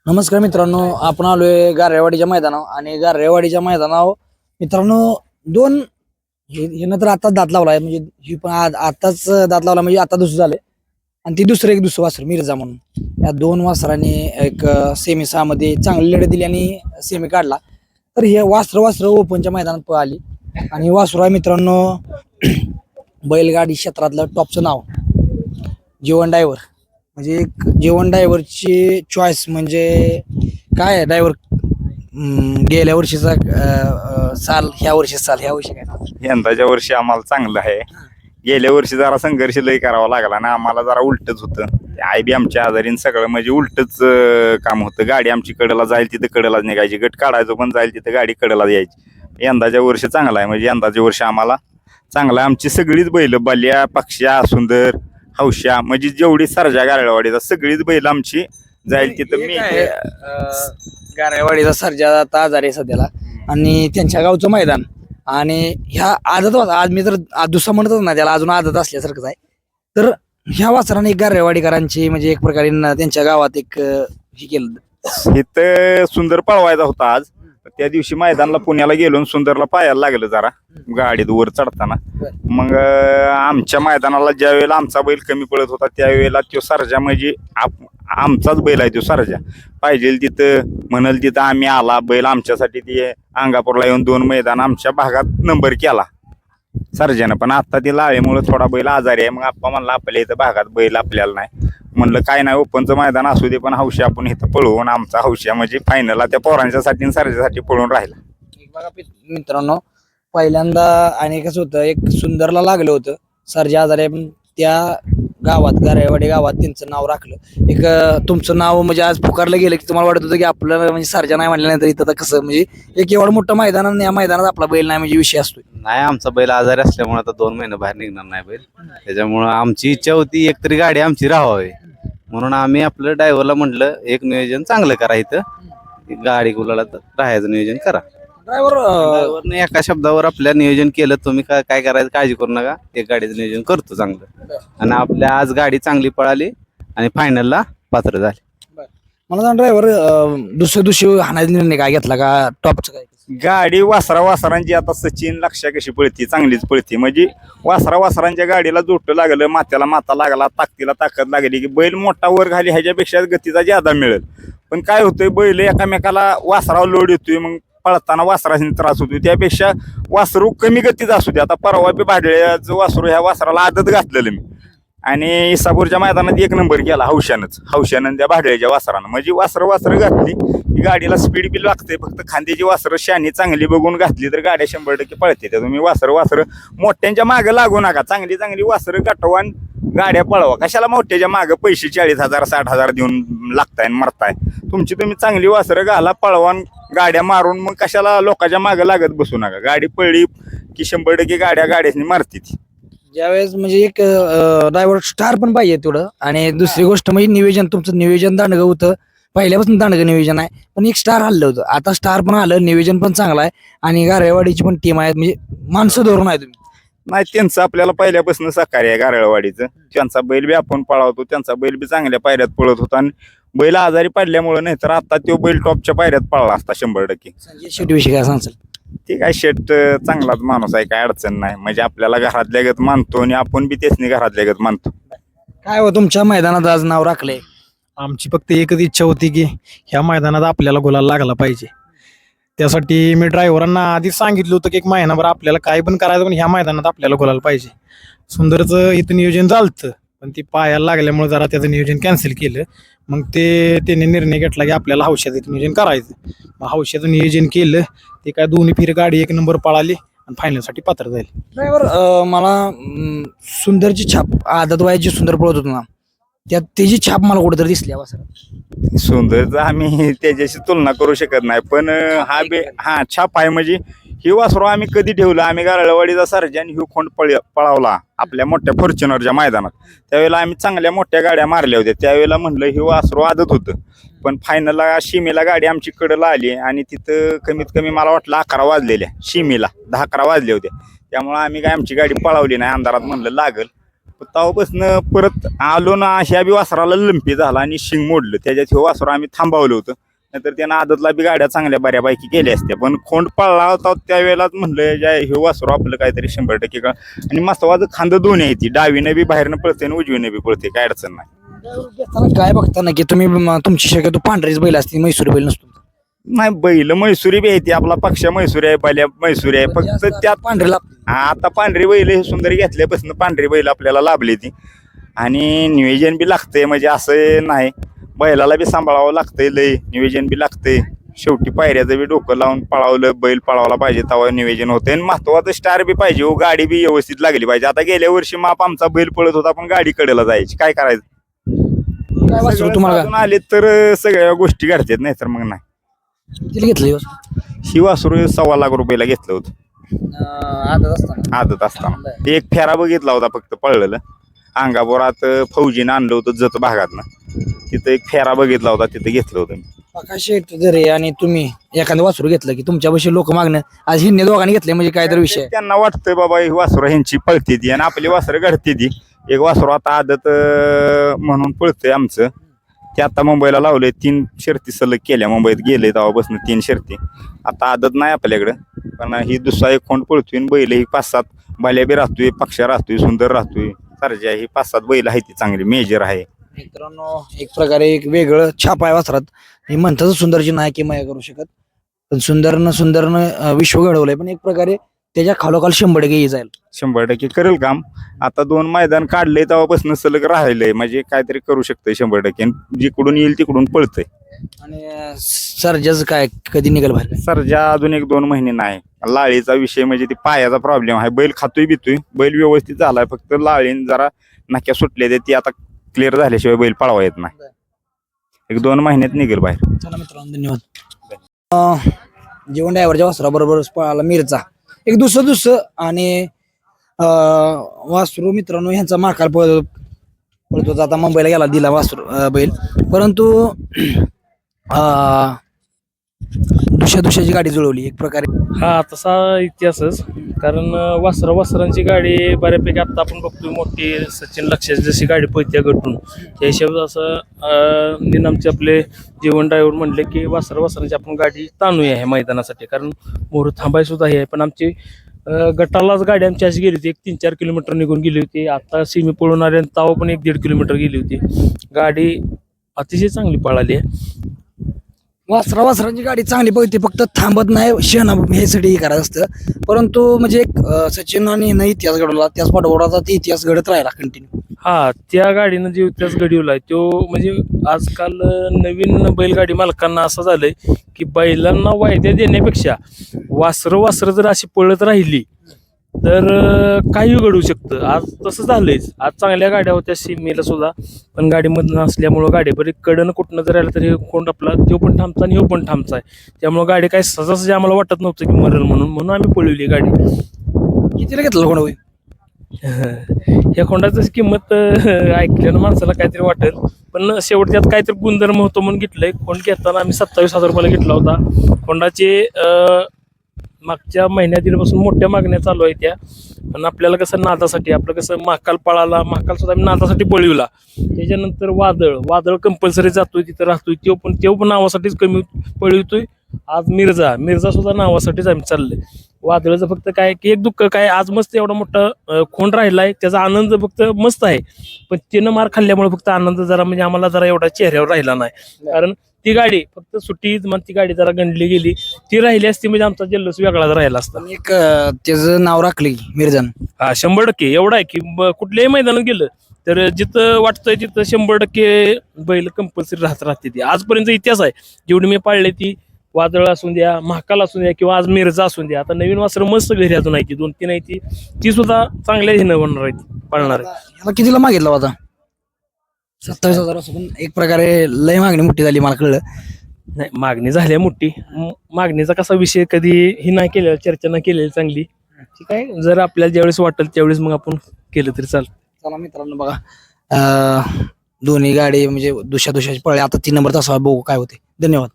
नमस्कार मित्रांनो, आपण आलोय गारेवाडीच्या मैदानावर आणि गारेवाडीच्या मैदानावर मित्रांनो दोन हे तर आताच दात लावलाय म्हणजे ही पण आताच दात लावला म्हणजे आता दुसरं झालंय आणि ती एक दुसरं वासर मिर्झा म्हणून या दोन वासरांनी एक सेमी 6 मध्ये चांगली लढत दिली आणि सेमी काढला. तर हे वासर ओपनच्या मैदानात पळाली आणि वासरू आहे मित्रांनो बैलगाडी क्षेत्रातलं टॉपचं नाव जीवन डायव्हर. म्हणजे एक जीवन डायव्हरची चॉईस म्हणजे काय आहे डायव्हर गेल्या वर्षीचा साल ह्या वर्षी काय नाव? यंदाच्या वर्षी आम्हाला चांगलं आहे. गेल्या वर्षी जरा संघर्ष लय करावा लागला ना, आम्हाला जरा उलटच होतं. आई बी आमच्या आजारीन सगळं म्हणजे उलटच काम होतं. गाडी आमची कडेला जाईल तिथं कडेलाच निघायची, गट काढायचो पण जाईल तिथं गाडी कडेला यायची. यंदाच्या वर्षी चांगला आहे, म्हणजे यंदाच्या वर्षी आम्हाला चांगला आहे. आमची सगळीच बैल बाल्या पक्ष्या सुंदर हौशा म्हणजे जेवढी सरजा गारळवाडीचा सगळीच बैल आमची जाईल तिथं. मी गारेवाडीचा सर्जा आता आजारी आहे सध्याला आणि त्यांच्या गावचं मैदान आणि ह्या आदत आज मी तर दुसरा म्हणतच ना त्याला अजून आदत असल्यासारखंच आहे. तर ह्या वासराने एक गारेवाडीकरांची म्हणजे एक प्रकारे त्यांच्या गावात एक हे केलं. इथं सुंदर पळवायचा होता आज. त्या दिवशी मैदानला पुण्याला गेलो आणि सुंदरला पायाला लागलं जरा गाडीत वर चढताना. मग आमच्या मैदानाला ज्या वेळेला आमचा बैल कमी पडत होता त्यावेळेला तो सर्जा म्हणजे आमचाच बैल आहे. तो सर्जा पाहिजे तिथं म्हणल तिथं आम्ही आला. बैल आमच्यासाठी ते अंगापूरला येऊन 2 मैदान आमच्या भागात नंबर केला सर्जानं. पण आता ते लावेमुळे थोडा बैल आजारी आहे. मग आप्पा म्हणला आपल्या इथं भागात बैल आपल्याला नाही. म्हणलं काय नाही, ओपनचं मैदान असू दे पण हौशी आपण इथं पळवून आमचा हौशा म्हणजे फायनलला त्या पोरांच्यासाठी सर्जासाठी पळून राहिला. बघा मित्रांनो, पहिल्यांदा आणि कसं होतं एक सुंदरला लागलं होतं सर्जा आजारी आहे, पण त्या गावात गारेवाडी गावात त्यांचं नाव राखलं. एक तुमचं नाव म्हणजे आज पुकारलं गेलं की तुम्हाला वाटत होतं की आपल्याला म्हणजे सर्जा नाही म्हटल्यानंतर इथं कसं म्हणजे एक एवढं मोठं मैदान आणि या मैदानात आपला बैल नाही म्हणजे विषय असतो. नाही, आमचा बैल आजारी असल्यामुळे आता 2 महिने बाहेर निघणार नाही बैल. त्याच्यामुळं आमची इच्छा होती एकतरी गाडी आमची राहावी, म्हणून आम्ही आपलं ड्रायव्हरला म्हटलं एक नियोजन चांगलं करा, इथं गाडी गुलाला राहायचं नियोजन करा. ड्रायव्हरने एका शब्दावर आपल्या नियोजन केलं. तुम्ही काय करायचं काळजी करू नका, एक गाडीचं नियोजन करतो चांगलं. आणि आपल्या आज गाडी चांगली पळाली आणि फायनलला पात्र झाली. मला सांग ड्रायव्हर दुसऱ्या दिवशी हाणायचा निर्णय काय घेतला का टॉपचं काय? गाडी वासरांची आता सचिन लक्ष्या कशी पळती चांगलीच पळती. म्हणजे वासरांच्या गाडीला जोट लागलं, माथ्याला माथा लागला, ताकदीला ताकद लागली की बैल मोठा वर घाली ह्याच्यापेक्षा गतीचा ज्यादा मिळेल. पण काय होतंय बैल एकामेकाला वासरावर लोड येतोय, मग पळताना वासराने त्रास होतोय. त्यापेक्षा वासरू कमी गतीचा असू दे. आता परवा बी भाडळ्याचं वासरू ह्या वासराला आदत घातलेलं मी आणि इसापूरच्या मैदानात 1 नंबर केला हौशानं त्या भाडळ्याच्या वासरानं. म्हणजे वासरं घातली की गाडीला स्पीड बी लागते. फक्त खांद्याची वासरं शानी चांगली बघून घातली तर गाड्या 100% पळते. त्या तुम्ही वासरं मोठ्यांच्या मागं लागू नका. चांगली वासरं गाठवान गाड्या पळवा. कशाला मोठ्याच्या मागं पैसे 40,000 60,000 देऊन लागताय मरताय. तुम्ही चांगली वासरं घाला, पळवान गाड्या मारून मग कशाला लोकांच्या मागं लागत बसू नका. गाडी पळली की 100% गाड्याने मारते ती. ज्यावेळेस म्हणजे एक ड्रायव्हर स्टार पण पाहिजे तेवढं. आणि दुसरी गोष्ट म्हणजे नियोजन, तुमचं नियोजन दांडगं होतं, पहिल्यापासून दांडगं नियोजन आहे. पण एक स्टार हल्लं होतं, आता स्टार पण आलं, नियोजन पण चांगलं आहे आणि गारेवाडीची पण टीम आहे, म्हणजे माणसं धरून आहे तुम्ही. नाही, त्यांचं आपल्याला पहिल्यापासून सहकार्य आहे गारळवाडीचं. त्यांचा बैल बी आपण पळवतो, त्यांचा बैल बी चांगल्या पायऱ्यात पळत होता आणि बैल आजारी पडल्यामुळे नाही तर आता तो बैल टॉपच्या पायऱ्यात पळला असता 100%. संजय शेट्टीविषयी काय सांगचाल? ते काय शेट चांगलाच माणूस आहे, काय अडचण नाही. म्हणजे आपल्याला घरातल्या गत मानतो आणि आपण बी त्यासनी घरातल्या गत मानतो. काय हो तुमच्या मैदानात आज नाव राखलंय? आमची फक्त एकच इच्छा होती की ह्या मैदानात आपल्याला गुलाल लागला पाहिजे. त्यासाठी मी ड्रायव्हरांना आधीच सांगितलं होतं की 1 महिनाभर आपल्याला काय पण करायचं पण ह्या मैदानात आपल्याला गुलाल पाहिजे. सुंदरचं इथं नियोजन झालतं पण ती पायाला लागल्यामुळे जरा त्याचं नियोजन कॅन्सल केलं. मग त्यांनी निर्णय घेतला की आपल्याला हौशाचं इथं नियोजन करायचं. मग हौशाचं नियोजन केलं. ते काय 2 फेरी गाडी 1 नंबर पळाली आणि फायनलसाठी पात्र झाली. ड्रायव्हर मला सुंदरची छाप आदत वयाची सुंदर पळत होतो ना, त्यात त्याची छाप मला कुठेतरी दिसली वासरात. सुंदरचं आम्ही त्याच्याशी तुलना करू शकत नाही. पण हा छाप आहे. म्हणजे ही वासरू आम्ही कधी ठेवलं, आम्ही गारळवाडीचा सर्जा आणि ही खोंड पळावला आपल्या मोठ्या फॉर्च्युनरच्या मैदानात. त्यावेळेला आम्ही चांगल्या मोठ्या गाड्या मारल्या होत्या. त्यावेळेला म्हणलं ही वासरू आदत होतं. पण फायनलला शिमेला गाडी आमची कडेला आली आणि तिथं कमीत कमी मला वाटलं 11 वाजलेल्या, शिमेला 10-11 वाजले होते. त्यामुळे आम्ही काय आमची गाडी पळवली नाही. अंधारात म्हणलं लागल. तेव्हापासून परत आलो ना ह्या बी वासराला लंपी झाला आणि शिंग मोडलं. त्याच्यात हे वासर आम्ही थांबवलं होतं, नाहीतर त्यानं आदतला बी गाड्या चांगल्या बऱ्यापैकी केल्या असत्या. पण खोंड पळला होता त्यावेळेलाच म्हणलं हे वासरू आपलं काहीतरी 100% का. आणि महत्वाचं खांद दोन्ही आहे, ती डावीनं बी बाहेरनं पळते आणि उजवीनं बी पळते, काय अडचण नाही. काय बघताना की तुम्ही तुमची शक्यतो पांढरीच बैल असते, मैसूर बैल नसतो. नाही बैल मैसुरी बी आहे, ती आपला पक्ष मैसुरी आहे, पहिल्या मैसुरी आहे, फक्त त्यात पांढरीला आता पांढरी बैल हे सुंदर घेतल्यापासून पांढरी बैल आपल्याला लाभली ती. आणि नियोजन बी लागतंय, म्हणजे असं नाही, बैलाला बी सांभाळावं लागतंय, लय नियोजन बी लागतंय. शेवटी पायऱ्याचं बी डोकं लावून पळावलं, बैल पळावला पाहिजे तेव्हा नियोजन होते. आणि महत्वाचं स्टार बी पाहिजे, हो गाडी बी व्यवस्थित लागली पाहिजे. आता गेल्या वर्षी माप आमचा बैल पळत होता पण गाडी कडेला जायची, काय करायचं. काय वासरू सगळं तुम्हाला साधून आले तर सगळ्या गोष्टी घडतात, नाही तर मग नाही. किती घेतलं हे वासरू? ही वासरू 1.25 लाख रुपयाला घेतलं होतं आदत असताना. आदत असताना. एक फेरा बघितला होता फक्त पळलेलं, अंगापुरात फौजीनं आणलं होतं जत भागातनं, तिथं एक फेरा बघितला होता, तिथं घेतलं होतं. प्रकाश शेट जरे आणि तुम्ही एखादं वासरू घेतलं की तुमच्यापाशी लोक मागणं, आज हिंदी दोघांनी घेतले म्हणजे काहीतरी विषय. त्यांना वाटतंय बाबा ही वासरू ह्यांची पळते ती आणि आपली वासरं घडते ती. एक वासरू आता आदत म्हणून पळतंय आमचं, ते आता मुंबईला लावले, 3 शर्ती सलग केल्या, मुंबईत गेले तेव्हापासून 3 शर्ती. आता आदत नाही आपल्याकडं, पण ही दुसरा एक खोंड पळतोय. बैल ही 5-7 बाल्या बी राहतोय, पक्षा राहतोय, सुंदर राहतोय, सरजा ही 5-7 बैल आहे, ती चांगली मेजर आहे. मित्रांनो एक प्रकारे एक वेगळं छाप आहे वासरात. हे म्हणतात सुंदरची नाही की माया करू शकत, पण सुंदरनं विश्व घडवलंय, पण एक प्रकारे त्याच्या खालोखाल 100% जाईल. 100% करेल काम. आता 2 मैदान काढले तेव्हापासून सलग राहिलंय, म्हणजे काहीतरी करू शकतंय 100%. जिकडून येईल तिकडून पळतंय. आणि सर्जाच काय कधी निघाल बाहेर? सरजा अजून 1-2 महिने नाही. लाळीचा विषय म्हणजे ती पायाचा प्रॉब्लेम आहे. बैल खातोय बितोय, बैल व्यवस्थित झालाय, फक्त लाळीन जरा नाक्या सुटले, ती आता क्लिअर झाल्याशिवाय बैल पळवा येत नाही. 1-2 महिन्यात निघेल बाहेर. चला मित्रांनो धन्यवाद. जीवन ड्रायव्हरच्या वासराबरोबर पळाला मिरचा, एक दुसरं आणि वासरू मित्रांनो ह्यांचा माकाल पळतो. आता मुंबईला गेला दिला वासरू बैल, परंतु दुसऱ्याची गाडी जुळवली एक प्रकारे. हा तसा इतिहासच, कारण वासरांची गाडी बऱ्यापैकी आता आपण बघतोय मोठी सचिन लक्षाची जशी गाडी पळते गटून, त्या हिशोबात असं निनामचे आपले जीवन ड्रायव्हर म्हणले की वासरांची आपण गाडी ताणूया ह्या मैदानासाठी, कारण मोर थांबाय सुद्धा हे. पण आमची गटालाच गाडी आमची अशी गेली होती, 1-3-4 किलोमीटर निघून गेली होती. आता सीमी पळून आले ताव पण 1-1.5 किलोमीटर गेली होती. गाडी अतिशय चांगली पळाली आहे. वासरांची गाडी चांगली पळते, फक्त थांबत नाही, शेण ह्यासाठी हे करायचं असतं. परंतु म्हणजे एक सचिन आणि हिनं इतिहास घडवला, त्याच पाठोपाठाचा ते इतिहास घडत राहिला कंटिन्यू. हा त्या गाडीनं जे इतिहास घडवलाय तो म्हणजे आजकाल नवीन बैलगाडी मालकांना असं झालंय की बैलांना वायद्या देण्यापेक्षा वासरं जर अशी पळत राहिली तर काही घडू शकतं. आज तसं झालंयच. आज चांगल्या गाड्या होत्या सीमेला सुद्धा, पण गाडीमधून असल्यामुळं गाडी बरी कडनं कुठनं जर आलं तरी कोण आपला तो पण थांबचा आणि ह्यो पण थांबचा आहे. त्यामुळं गाडी काय सहजासहजी आम्हाला वाटत नव्हतं की मरेल म्हणून आम्ही पळवली गाडी. कितीला घेतलं कोण होई? ह्या खोंडाची किंमत ऐकल्यानं माणसाला काहीतरी वाटेल, पण शेवटच्यात काहीतरी गुणधर्म होतो म्हणून घेतलंय. खोंड घेताना आम्ही 27,000 रुपयाला घेतला होता. खोंडाचे मागच्या महिन्यातीलपासून मोठ्या मागण्या चालू आहेत त्या, पण आपल्याला कसं नादासाठी, आपलं कसं महाकाल सुद्धा आम्ही नादासाठी पळविला. त्याच्यानंतर वादळ कंपल्सरी जातोय, तिथं राहतोय, तो पण नावासाठीच कमी पळवितोय. आज मिर्झा सुद्धा नावासाठीच आम्ही चाललोय. वादळाचं फक्त काय की एक दुःख काय, आज मस्त एवढा मोठा खोंड राहिलाय, त्याचा आनंद फक्त मस्त आहे, पण त्यानं मार खाल्ल्यामुळे फक्त आनंद जरा म्हणजे आम्हाला जरा एवढा चेहऱ्यावर राहिला नाही. कारण ती गाडी फक्त सुट्टी मग ती गाडी जरा गंडली गेली, ती राहिली असती म्हणजे आमचा जल्लोष वेगळाच राहिला असता. एक त्याचं नाव राखले मिर्झान. हा 100% एवढा आहे की कुठल्याही मैदानात गेलं तर जिथं वाटतंय तिथं 100% बैल कंपल्सरी राहते. ती आजपर्यंत इतिहास आहे, जेवढी मी पाळले ती वादळ असून द्या, महाकाल असून द्या किंवा आज मिर्झा असून द्या. आता नवीन वासरं मस्त घरी अजून आहे, 2-3 आहे, ती सुद्धा चांगल्या हिनं बनणार आहे, पाळणार आहे. ह्याला कितीला मागितला होता? 27,000 असं, पण एक प्रकारे लय मागणी मोठी झाली मला कळलं. नाही मागणी झाली मोठी. मागणीचा कसा विषय कधी ही नाही केलेला, चर्चा नाही केलेली चांगली. ठीक आहे, जर आपल्याला ज्यावेळेस वाटेल त्यावेळेस मग आपण केलं तरी चालेल. चला मित्रांनो बघा, दोन्ही गाडी म्हणजे दुसऱ्याची पळले. आता 3 नंबर तासावर बघू काय होते. धन्यवाद.